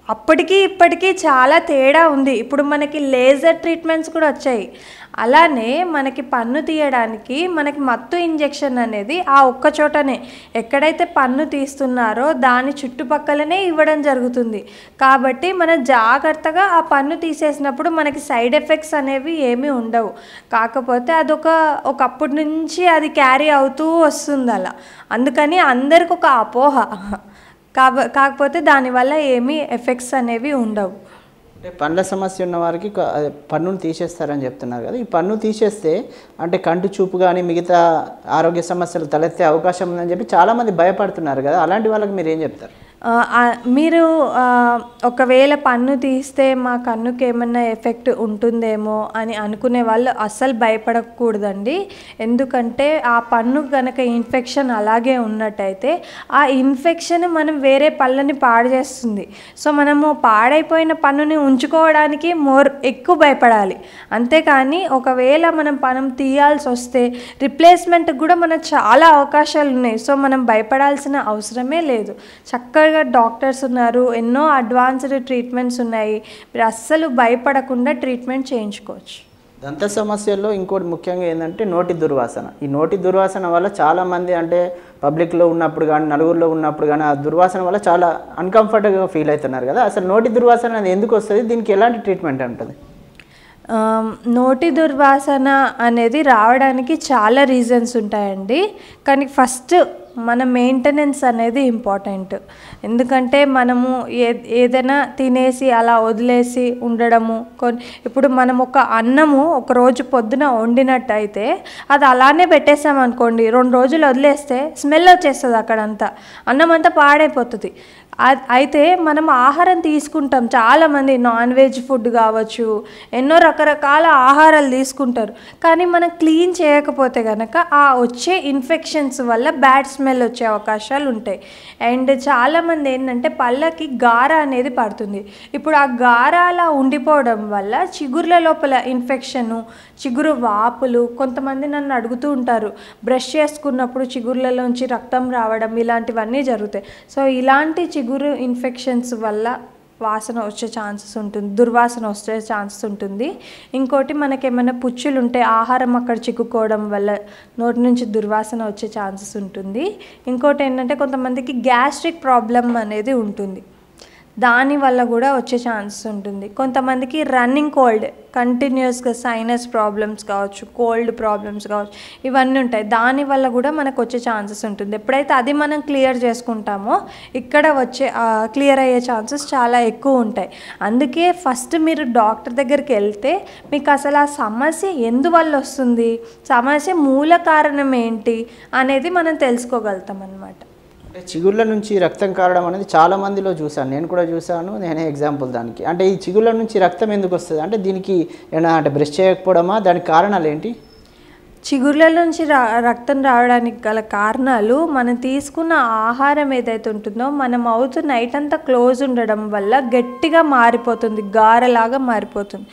B: అప్పటికి ఇప్పటికీ చాలా తేడా ఉంది. ఇప్పుడు మనకి లేజర్ ట్రీట్మెంట్స్ కూడా వచ్చాయి. అలానే మనకి పన్ను తీయడానికి మనకి మత్తు ఇంజెక్షన్ అనేది ఆ ఒక్క చోటనే ఎక్కడైతే పన్ను తీస్తున్నారో దాని చుట్టుపక్కలనే ఇవ్వడం జరుగుతుంది. కాబట్టి మనం జాగ్రత్తగా ఆ పన్ను తీసేసినప్పుడు మనకి సైడ్ ఎఫెక్ట్స్ అనేవి ఏమీ ఉండవు. కాకపోతే ఒకప్పటి నుంచి అది క్యారీ అవుతూ వస్తుంది అలా. అందుకని అందరికి ఒక అపోహ. కాకపోతే దానివల్ల ఏమీ ఎఫెక్ట్స్ అనేవి ఉండవు.
A: అంటే పండ్ల సమస్య ఉన్న వారికి పన్నును తీసేస్తారని చెప్తున్నారు కదా, ఈ పన్ను తీసేస్తే అంటే కంటి చూపు కానీ మిగతా ఆరోగ్య సమస్యలు తలెత్తే అవకాశం ఉందని చెప్పి చాలామంది భయపడుతున్నారు కదా, అలాంటి వాళ్ళకి మీరు ఏం చెప్తారు?
B: మీరు ఒకవేళ పన్ను తీస్తే మా కన్నుకి ఏమన్నా ఎఫెక్ట్ ఉంటుందేమో అని అనుకునే వాళ్ళు అస్సలు భయపడకూడదండి. ఎందుకంటే ఆ పన్ను కనుక ఇన్ఫెక్షన్ అలాగే ఉన్నట్టయితే ఆ ఇన్ఫెక్షన్ మనం వేరే పళ్ళని పాడు చేస్తుంది. సో మనము పాడైపోయిన పన్నుని ఉంచుకోవడానికి ఎక్కువ భయపడాలి. అంతేకాని ఒకవేళ మనం పన్ను తీయాల్సి వస్తే రిప్లేస్మెంట్కి కూడా మనకు చాలా అవకాశాలు ఉన్నాయి. సో మనం భయపడాల్సిన అవసరమే లేదు. చక్కగా డాక్టర్స్ ఉన్నారు, ఎన్నో అడ్వాన్స్డ్ ట్రీట్మెంట్స్ ఉన్నాయి. మీరు అస్సలు భయపడకుండా ట్రీట్మెంట్ చేయించుకోవచ్చు.
A: దంత సమస్యల్లో ఇంకోటి ముఖ్యంగా ఏంటంటే నోటి దుర్వాసన. ఈ నోటి దుర్వాసన వల్ల చాలామంది అంటే పబ్లిక్లో ఉన్నప్పుడు కానీ నలుగురిలో ఉన్నప్పుడు కానీ ఆ దుర్వాసన వల్ల చాలా అన్కంఫర్టబుల్గా ఫీల్ అవుతున్నారు కదా, అసలు నోటి దుర్వాసన అనేది ఎందుకు వస్తుంది? దీనికి ఎలాంటి ట్రీట్మెంట్ ఉంటుంది?
B: నోటి దుర్వాసన అనేది రావడానికి చాలా రీజన్స్ ఉంటాయండి. కానీ ఫస్ట్ మన మెయింటెనెన్స్ అనేది ఇంపార్టెంట్. ఎందుకంటే మనము ఏదైనా తినేసి అలా వదిలేసి ఉండడము. ఇప్పుడు మనం ఒక అన్నము ఒక రోజు పొద్దున వండినట్టయితే అది అలానే పెట్టేసామనుకోండి, 2 రోజులు వదిలేస్తే స్మెల్ వచ్చేస్తుంది, అక్కడంతా అన్నం అంతా పాడైపోతుంది. అయితే మనం ఆహారం తీసుకుంటాం, చాలామంది నాన్ వెజ్ ఫుడ్ కావచ్చు, ఎన్నో రకరకాల ఆహారాలు తీసుకుంటారు. కానీ మనం క్లీన్ చేయకపోతే కనుక ఆ వచ్చే ఇన్ఫెక్షన్స్ వల్ల బ్యాడ్ స్మెల్ వచ్చే అవకాశాలు ఉంటాయి. అండ్ చాలామంది ఏంటంటే పళ్ళకి గార అనేది పడుతుంది. ఇప్పుడు ఆ గార అలా ఉండిపోవడం వల్ల చిగుర్ల లోపల ఇన్ఫెక్షను, చిగురు వాపులు, కొంతమంది నన్ను అడుగుతూ ఉంటారు బ్రష్ చేసుకున్నప్పుడు చిగుర్లలోంచి రక్తం రావడం, ఇలాంటివన్నీ జరుగుతాయి. సో ఇలాంటి చిగురు ఇన్ఫెక్షన్స్ వల్ల వాసన వచ్చే ఛాన్సెస్ ఉంటుంది, దుర్వాసన వచ్చే ఛాన్సెస్ ఉంటుంది. ఇంకోటి మనకేమైనా పుచ్చులు ఉంటే ఆహారం అక్కడ చిక్కుకోవడం వల్ల నోటి నుంచి దుర్వాసన వచ్చే ఛాన్సెస్ ఉంటుంది. ఇంకోటి ఏంటంటే కొంతమందికి గ్యాస్ట్రిక్ ప్రాబ్లం అనేది ఉంటుంది, దానివల్ల కూడా వచ్చే ఛాన్సెస్ ఉంటుంది. కొంతమందికి రన్నింగ్ కోల్డ్, కంటిన్యూస్గా సైనస్ ప్రాబ్లమ్స్ కావచ్చు, కోల్డ్ ప్రాబ్లమ్స్ కావచ్చు, ఇవన్నీ ఉంటాయి. దానివల్ల కూడా మనకు వచ్చే ఛాన్సెస్ ఉంటుంది. ఎప్పుడైతే అది మనం క్లియర్ చేసుకుంటామో ఇక్కడ వచ్చే క్లియర్ అయ్యే ఛాన్సెస్ చాలా ఎక్కువ ఉంటాయి. అందుకే ఫస్ట్ మీరు డాక్టర్ దగ్గరికి వెళ్తే మీకు అసలు ఆ సమస్య ఎందువల్ల వస్తుంది, సమస్య మూల కారణం ఏంటి అనేది మనం తెలుసుకోగలుగుతాం అన్నమాట.
A: చిగుళ్ళ నుంచి రక్తం కారడం అనేది చాలా మందిలో చూసాను, నేను కూడా చూసాను, నేనే ఎగ్జాంపుల్ దానికి. అంటే ఈ చిగుళ్ళ నుంచి రక్తం ఎందుకు వస్తుంది అంటే దీనికి ఏమైనా అంటే బ్రష్ చేయకపోవడమా, దానికి కారణాలు ఏంటి?
B: చిగుర్ల నుంచి రక్తం రావడానికి గల కారణాలు మనం తీసుకున్న ఆహారం ఏదైతే ఉంటుందో మన మౌత్ నైట్ అంతా క్లోజ్ ఉండడం వల్ల గట్టిగా మారిపోతుంది, గారెలాగా మారిపోతుంది.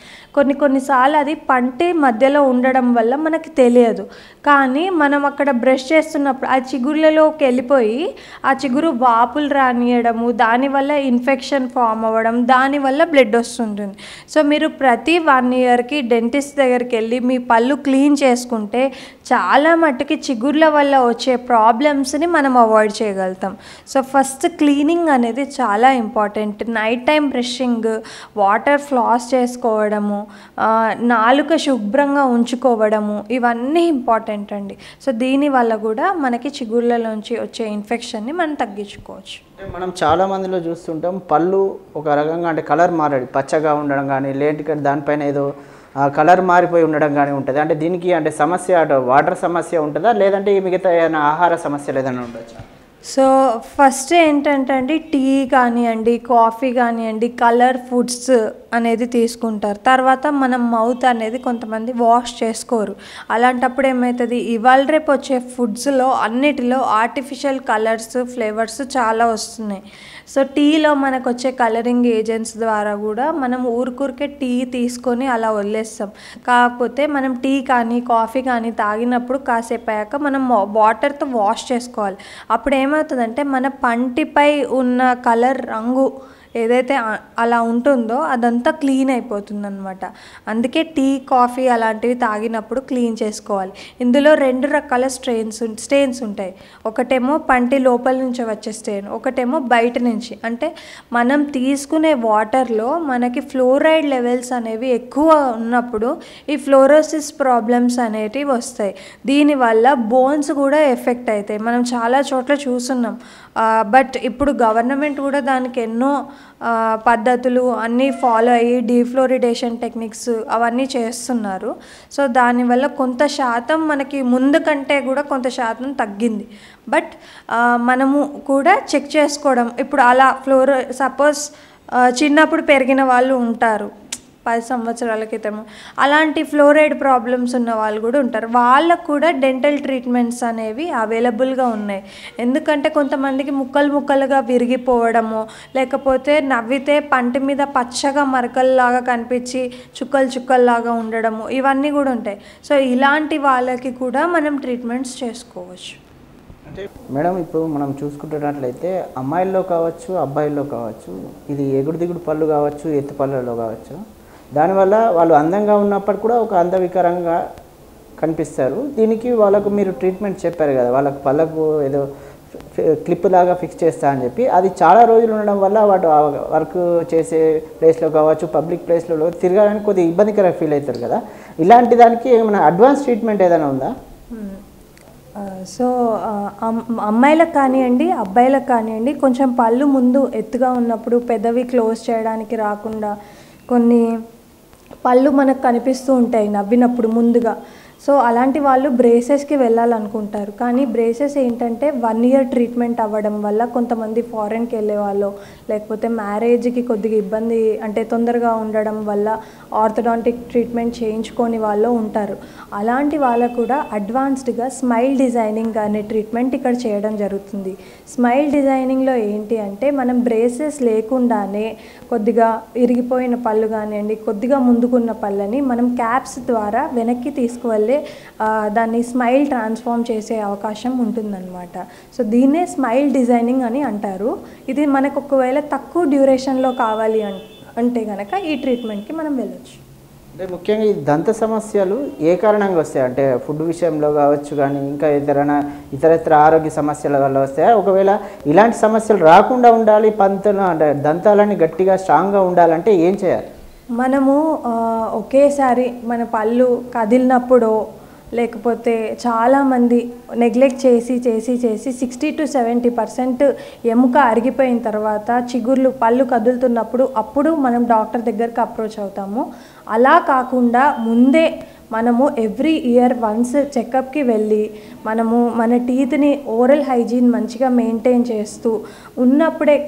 B: కొన్నిసార్లు అది పంటి మధ్యలో ఉండడం వల్ల మనకి తెలియదు, కానీ మనం అక్కడ బ్రష్ చేస్తున్నప్పుడు ఆ చిగుర్లలోకి వెళ్ళిపోయి ఆ చిగురు వాపులు రానియడము, దానివల్ల ఇన్ఫెక్షన్ ఫామ్ అవ్వడం, దానివల్ల బ్లడ్ వస్తుంటుంది. సో మీరు ప్రతి 1 ఇయర్కి డెంటిస్ట్ దగ్గరికి వెళ్ళి మీ పళ్ళు క్లీన్ చేసుకుంటే చాలా మట్టుకి చిగుర్ల వల్ల వచ్చే ప్రాబ్లమ్స్ని మనం అవాయిడ్ చేయగలుగుతాం. సో ఫస్ట్ క్లీనింగ్ అనేది చాలా important. Night time brushing, water floss చేసుకోవడము, నాలుక శుభ్రంగా ఉంచుకోవడము, ఇవన్నీ ఇంపార్టెంట్ అండి. సో దీనివల్ల కూడా మనకి చిగుర్లలోంచి వచ్చే ఇన్ఫెక్షన్ని మనం తగ్గించుకోవచ్చు.
A: మనం చాలా మందిలో చూస్తుంటాం పళ్ళు ఒక రకంగా అంటే కలర్ మారడి, పచ్చగా ఉండడం కానీ లేదంటే దానిపైన ఏదో కలర్ మారిపోయి ఉండడం కానీ ఉంటుంది. అంటే దీనికి అంటే సమస్య అటు వాటర్ సమస్య ఉంటుందా, లేదంటే మిగతా ఏదైనా ఆహార సమస్యలు ఏదైనా ఉండొచ్చా?
B: సో ఫస్ట్ ఏంటంటే అండి, టీ కానివ్వండి, కాఫీ కానివ్వండి, కలర్ ఫుడ్స్ అనేది తీసుకుంటారు. తర్వాత మనం మౌత్ అనేది కొంతమంది వాష్ చేసుకోరు. అలాంటప్పుడు ఏమవుతుంది, ఇవాళ రేపు వచ్చే ఫుడ్స్లో అన్నిటిలో ఆర్టిఫిషియల్ కలర్స్, ఫ్లేవర్స్ చాలా వస్తున్నాయి. సో టీలో మనకు వచ్చే కలరింగ్ ఏజెంట్స్ ద్వారా కూడా మనం ఊరికే టీ తీసుకొని అలా వదిలేస్తాం. కాకపోతే మనం టీ కానీ కాఫీ కానీ తాగినప్పుడు కాసేపు అయ్యాక మనం వాటర్తో వాష్ చేసుకోవాలి. అప్పుడు ఏమవుతుందంటే మన పంటిపై ఉన్న కలర్ రంగు ఏదైతే అలా ఉంటుందో అదంతా క్లీన్ అయిపోతుంది అనమాట. అందుకే టీ, కాఫీ అలాంటివి తాగినప్పుడు క్లీన్ చేసుకోవాలి. ఇందులో 2 రకాల స్టెయిన్స్ ఉంటాయి. ఒకటేమో పంటి లోపల నుంచి వచ్చే స్టెయిన్, ఒకటేమో బయట నుంచి. అంటే మనం తీసుకునే వాటర్లో మనకి ఫ్లోరైడ్ లెవెల్స్ అనేవి ఎక్కువ ఉన్నప్పుడు ఈ ఫ్లోరోసిస్ ప్రాబ్లమ్స్ అనేటివి వస్తాయి. దీనివల్ల బోన్స్ కూడా ఎఫెక్ట్ అవుతాయి. మనం చాలా చోట్ల చూస్తున్నాం. బట్ ఇప్పుడు గవర్నమెంట్ కూడా దానికి ఎన్నో పద్ధతులు అన్నీ ఫాలో అయ్యి డీఫ్లోరిడేషన్ టెక్నిక్స్ అవన్నీ చేస్తున్నారు. సో దానివల్ల కొంత శాతం మనకి ముందు కంటే కూడా కొంత శాతం తగ్గింది. బట్ మనము కూడా చెక్ చేసుకోవడం, ఇప్పుడు అలా సపోజ్ చిన్నప్పుడు పెరిగిన వాళ్ళు ఉంటారు 10 సంవత్సరాల క్రితము, అలాంటి ఫ్లోరైడ్ ప్రాబ్లమ్స్ ఉన్న వాళ్ళు కూడా ఉంటారు. వాళ్ళకు కూడా డెంటల్ ట్రీట్మెంట్స్ అనేవి అవైలబుల్గా ఉన్నాయి. ఎందుకంటే కొంతమందికి ముక్కలుగా విరిగిపోవడము, లేకపోతే నవ్వితే పంటి మీద పచ్చగా మరకల్లాగా కనిపించి చుక్కల్లాగా ఉండడము, ఇవన్నీ కూడా ఉంటాయి. సో ఇలాంటి వాళ్ళకి కూడా మనం ట్రీట్మెంట్స్ చేసుకోవచ్చు.
A: అంటే మేడం ఇప్పుడు మనం చూసుకుంటున్నట్లయితే అమ్మాయిల్లో కావచ్చు, అబ్బాయిల్లో కావచ్చు, ఇది ఎగుడు దిగుడు పళ్ళు కావచ్చు, ఎత్తు పళ్ళలో కావచ్చు, దానివల్ల వాళ్ళు అందంగా ఉన్నప్పుడు కూడా ఒక అందవికారంగా కనిపిస్తారు. దీనికి వాళ్ళకు మీరు ట్రీట్మెంట్ చెప్పారు కదా, వాళ్ళకు పళ్ళకు ఏదో క్లిప్ లాగా ఫిక్స్ చేస్తా అని చెప్పి, అది చాలా రోజులు ఉండడం వల్ల వాటి వర్క్ చేసే ప్లేస్లో కావచ్చు, పబ్లిక్ ప్లేస్లలో తిరగడానికి కొద్దిగా ఇబ్బందికరంగా ఫీల్ అవుతారు కదా, ఇలాంటి దానికి ఏమైనా అడ్వాన్స్ ట్రీట్మెంట్ ఏదైనా ఉందా?
B: సో అమ్మాయిలకు కానివ్వండి, అబ్బాయిలకు కానివ్వండి, కొంచెం పళ్ళు ముందు ఎత్తుగా ఉన్నప్పుడు పెదవి క్లోజ్ చేయడానికి రాకుండా కొన్ని పళ్ళు మనకు కనిపిస్తూ ఉంటాయి నవ్వినప్పుడు ముందుగా. సో అలాంటి వాళ్ళు బ్రేసెస్కి వెళ్ళాలనుకుంటారు. కానీ బ్రేసెస్ ఏంటంటే 1 ఇయర్ ట్రీట్మెంట్ అవ్వడం వల్ల కొంతమంది ఫారెన్కి వెళ్ళే వాళ్ళు, లేకపోతే మ్యారేజ్కి కొద్దిగా ఇబ్బంది అంటే తొందరగా ఉండడం వల్ల ఆర్థోడాంటిక్ ట్రీట్మెంట్ చేయించుకొని వాళ్ళు ఉంటారు. అలాంటి వాళ్ళకు కూడా అడ్వాన్స్డ్గా స్మైల్ డిజైనింగ్ అనే ట్రీట్మెంట్ ఇక్కడ చేయడం జరుగుతుంది. స్మైల్ డిజైనింగ్లో ఏంటి అంటే మనం బ్రేసెస్ లేకుండానే కొద్దిగా ఇరిగిపోయిన పళ్ళు కానివ్వండి, కొద్దిగా ముందుకున్న పళ్ళని మనం క్యాప్స్ ద్వారా వెనక్కి తీసుకువెళ్ళి దాన్ని స్మైల్ ట్రాన్స్ఫార్మ్ చేసే అవకాశం ఉంటుందన్నమాట. సో దీన్నే స్మైల్ డిజైనింగ్ అని అంటారు. ఇది మనకు ఒకవేళ తక్కువ డ్యూరేషన్లో కావాలి అంటే కనుక ఈ ట్రీట్మెంట్కి మనం వెళ్ళొచ్చు.
A: అంటే ముఖ్యంగా ఈ దంత సమస్యలు ఏ కారణంగా వస్తాయి? అంటే ఫుడ్ విషయంలో కావచ్చు, కానీ ఇంకా ఇతరత్ర ఆరోగ్య సమస్యల వల్ల వస్తాయా? ఒకవేళ ఇలాంటి సమస్యలు రాకుండా ఉండాలి, పంతులు అంటే దంతాలని గట్టిగా స్ట్రాంగ్గా ఉండాలంటే ఏం చేయాలి?
B: మనము ఒకేసారి మన పళ్ళు కదిలినప్పుడు, లేకపోతే చాలామంది నెగ్లెక్ట్ చేసి 60 to 70% ఎముక అరిగిపోయిన తర్వాత చిగుర్లు పళ్ళు కదులుతున్నప్పుడు అప్పుడు మనం డాక్టర్ దగ్గరికి అప్రోచ్ అవుతాము. అలా కాకుండా ముందే మనము ఎవ్రీ ఇయర్ వన్స్ చెకప్కి వెళ్ళి మనము మన టీత్ని ఓరల్ హైజీన్ మంచిగా మెయింటైన్ చేస్తూ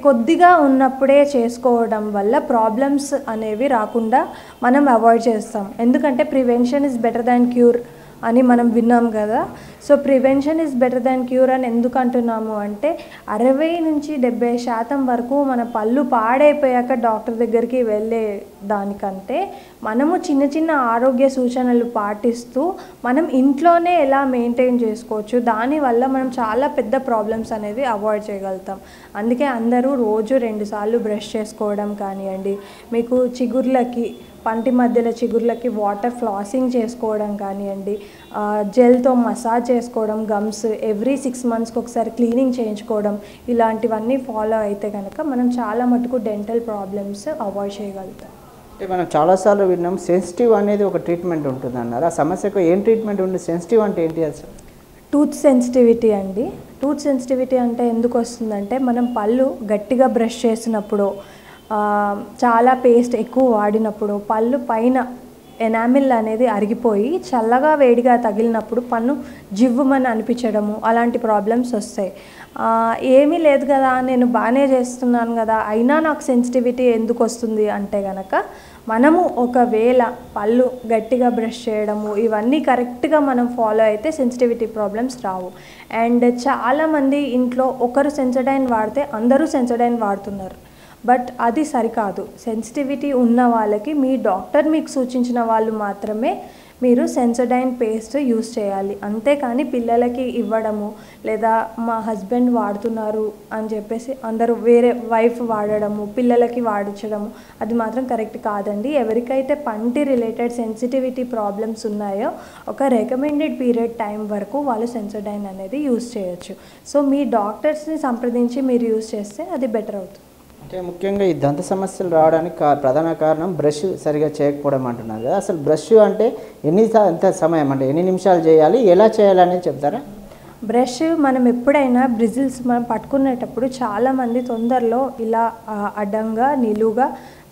B: కొద్దిగా ఉన్నప్పుడే చేసుకోవడం వల్ల ప్రాబ్లమ్స్ అనేవి రాకుండా మనం అవాయిడ్ చేస్తాం. ఎందుకంటే prevention is better than cure అని మనం విన్నాం కదా. So prevention is better than cure అని ఎందుకు అంటున్నాము అంటే 60 నుంచి 70% వరకు మన పళ్ళు పాడైపోయాక డాక్టర్ దగ్గరికి వెళ్ళే దానికంటే మనము చిన్న ఆరోగ్య సూచనలు పాటిస్తూ మనం ఇంట్లోనే ఎలా మెయింటైన్ చేసుకోవచ్చు, దానివల్ల మనం చాలా పెద్ద ప్రాబ్లమ్స్ అనేది అవాయిడ్ చేయగలుగుతాం. అందుకే అందరూ రోజు 2 సార్లు బ్రష్ చేసుకోవడం కానివ్వండి, మీకు చిగుర్లకి పంటి మధ్యలో చిగుర్లకి వాటర్ ఫ్లాసింగ్ చేసుకోవడం కానివ్వండి, జెల్తో మసాజ్ చేసుకోవడం, గమ్స్ ఎవ్రీ 6 monthsకి ఒకసారి క్లీనింగ్ చేయించుకోవడం, ఇలాంటివన్నీ ఫాలో అయితే కనుక మనం చాలా మటుకు డెంటల్ ప్రాబ్లమ్స్ అవాయిడ్ చేయగలుగుతాం.
A: అంటే మనం చాలాసార్లు విన్నాం సెన్సిటివ్ అనేది ఒక ట్రీట్మెంట్ ఉంటుంది అన్నారు. ఆ సమస్యకు ఏం ట్రీట్మెంట్ ఉంది? సెన్సిటివ్ అంటే ఏంటి అసలు?
B: టూత్ సెన్సిటివిటీ అండి. టూత్ సెన్సిటివిటీ అంటే ఎందుకు వస్తుందంటే మనం పళ్ళు గట్టిగా బ్రష్ చేసినప్పుడు, చాలా పేస్ట్ ఎక్కువ వాడినప్పుడు పళ్ళు పైన ఎనామిల్ అనేది అరిగిపోయి చల్లగా వేడిగా తగిలినప్పుడు పన్ను జివ్వుమని అనిపించడము, అలాంటి ప్రాబ్లమ్స్ వస్తాయి. ఏమీ లేదు కదా, నేను బాగానే చేస్తున్నాను కదా, అయినా నాకు సెన్సిటివిటీ ఎందుకు వస్తుంది అంటే కనుక మనము ఒకవేళ పళ్ళు గట్టిగా బ్రష్ చేయడము ఇవన్నీ కరెక్ట్గా మనం ఫాలో అయితే సెన్సిటివిటీ ప్రాబ్లమ్స్ రావు. అండ్ చాలామంది ఇంట్లో ఒకరు సెన్సోడైన్ వాడితే అందరూ సెన్సోడైన్ వాడుతున్నారు. బట్ అది సరికాదు. సెన్సిటివిటీ ఉన్న వాళ్ళకి మీ డాక్టర్ మీకు సూచించిన వాళ్ళు మాత్రమే మీరు సెన్సోడైన్ పేస్ట్ యూస్ చేయాలి. అంతేకాని పిల్లలకి ఇవ్వడము లేదా మా హస్బెండ్ వాడుతున్నారు అని చెప్పేసి అందరూ వేరే వైఫ్ వాడడము పిల్లలకి వాడించడము అది మాత్రం కరెక్ట్ కాదండి. ఎవరికైతే పంటి రిలేటెడ్ సెన్సిటివిటీ ప్రాబ్లమ్స్ ఉన్నాయో ఒక రికమెండెడ్ పీరియడ్ టైం వరకు వాళ్ళు సెన్సోడైన్ అనేది యూస్ చేయొచ్చు. సో మీ డాక్టర్స్ని సంప్రదించి మీరు యూస్ చేస్తే అది బెటర్ అవుతుంది.
A: అంటే ముఖ్యంగా ఈ దంత సమస్యలు రావడానికి ప్రధాన కారణం బ్రష్ సరిగా చేయకపోవడం అంటున్నారు కదా. అసలు బ్రష్ అంటే ఎంత సమయం, అంటే ఎన్ని నిమిషాలు చేయాలి, ఎలా చేయాలనేది చెప్తారా?
B: బ్రష్ మనం ఎప్పుడైనా బ్రిజిల్స్ మనం పట్టుకునేటప్పుడు చాలామంది తొందరలో ఇలా అడ్డంగా నిలువుగా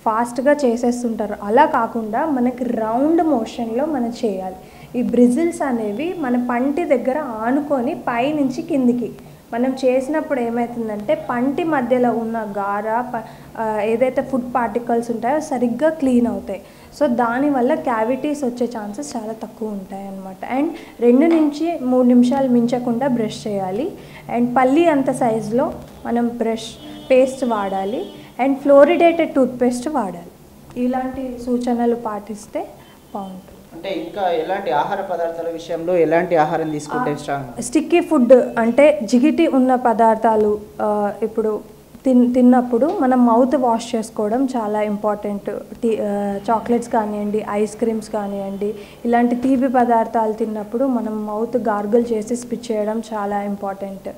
B: ఫాస్ట్గా చేసేస్తుంటారు. అలా కాకుండా మనకి రౌండ్ మోషన్లో మనం చేయాలి. ఈ బ్రిజిల్స్ అనేవి మన పంటి దగ్గర ఆనుకొని పైనుంచి కిందికి మనం చేసినప్పుడు ఏమవుతుందంటే పంటి మధ్యలో ఉన్న గార ఏదైతే ఫుడ్ పార్టికల్స్ ఉంటాయో సరిగ్గా క్లీన్ అవుతాయి. సో దానివల్ల క్యావిటీస్ వచ్చే ఛాన్సెస్ చాలా తక్కువ ఉంటాయి అన్నమాట. అండ్ 2 నుంచి 3 నిమిషాలు మించకుండా బ్రష్ చేయాలి. అండ్ పల్లి అంత సైజులో మనం బ్రష్ పేస్ట్ వాడాలి. అండ్ ఫ్లోరిడేటెడ్ టూత్పేస్ట్ వాడాలి. ఇలాంటి సూచనలు పాటిస్తే బాగుంటుంది.
A: అంటే ఇంకా ఎలాంటి ఆహార పదార్థాల విషయంలో ఎలాంటి ఆహారం తీసుకుంటే స్ట్రాంగ్?
B: స్టిక్కీ ఫుడ్ అంటే జిగిటి ఉన్న పదార్థాలు ఇప్పుడు తిన్నప్పుడు మనం మౌత్ వాష్ చేసుకోవడం చాలా ఇంపార్టెంట్. చాక్లెట్స్ కానివ్వండి, ఐస్ క్రీమ్స్ కానివ్వండి, ఇలాంటి తీపి పదార్థాలు తిన్నప్పుడు మనం మౌత్ గార్గిల్ చేసి స్పిచ్ చేయడం చాలా ఇంపార్టెంట్.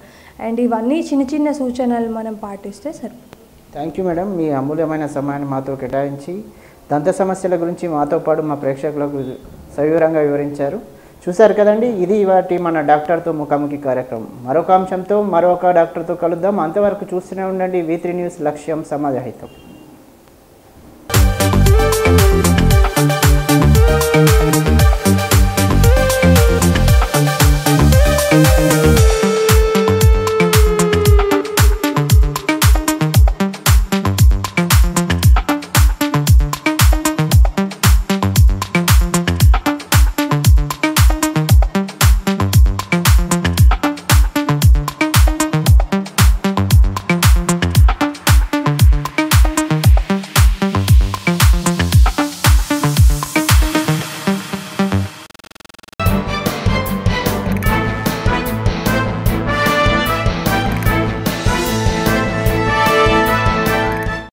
B: అండ్ ఇవన్నీ చిన్న సూచనలు మనం పాటిస్తే సరిపోతుంది.
A: థ్యాంక్ యూ మేడం, మీ అమూల్యమైన సమయాన్ని మాతో కేటాయించి దంత సమస్యల గురించి మాతో పాటు మా ప్రేక్షకులకు సవివరంగా వివరించారు. చూశారు కదండి, ఇది ఇవాటి మన డాక్టర్తో ముఖాముఖి కార్యక్రమం. మరొక అంశంతో మరొక డాక్టర్తో కలుద్దాం. అంతవరకు చూస్తూనే ఉండండి V3 న్యూస్, లక్ష్యం సమాజహితం.